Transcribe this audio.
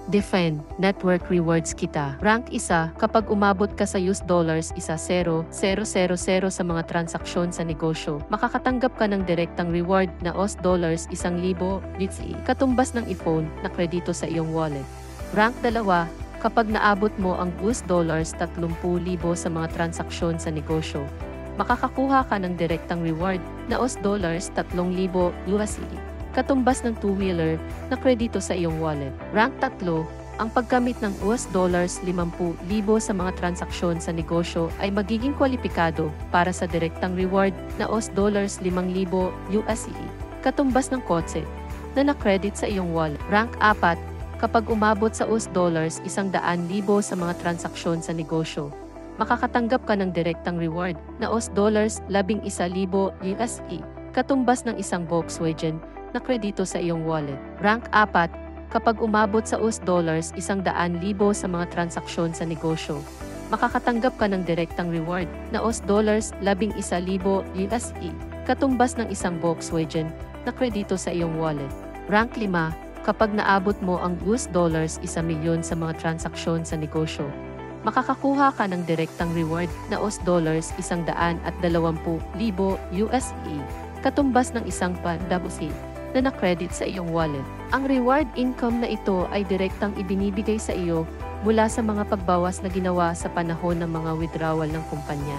Defend, network rewards kita. Rank 1, kapag umabot ka sa $1.10,000 sa mga transaksyon sa negosyo, makakatanggap ka ng direktang reward na $1,000 USD, katumbas ng iPhone na kredito sa iyong wallet. Rank 2, kapag naabot mo ang $30,000 sa mga transaksyon sa negosyo, makakakuha ka ng direktang reward na $3,000 USD, katumbas ng two-wheeler na kredito sa iyong wallet. Rank 3, ang paggamit ng $50,000 sa mga transaksyon sa negosyo ay magiging kwalipikado para sa direktang reward na $5,000 USD, katumbas ng kotse na nakredit sa iyong wallet. Rank 4, kapag umabot sa $100,000 sa mga transaksyon sa negosyo, makakatanggap ka ng direktang reward na $11,000 USD, katumbas ng isang Volkswagen na kredito sa iyong wallet. Rank 4, kapag umabot sa $100,000 sa mga transaksyon sa negosyo, makakatanggap ka ng direktang reward na $11,000 USD, katumbas ng isang Volkswagen na kredito sa iyong wallet. Rank 5, kapag naabot mo ang $1,000,000 sa mga transaksyon sa negosyo, makakakuha ka ng direktang reward na $120,000 USD, katumbas ng isang PWC na nakredit sa iyong wallet. Ang reward income na ito ay direktang ibinibigay sa iyo mula sa mga pagbawas na ginawa sa panahon ng mga withdrawal ng kumpanya.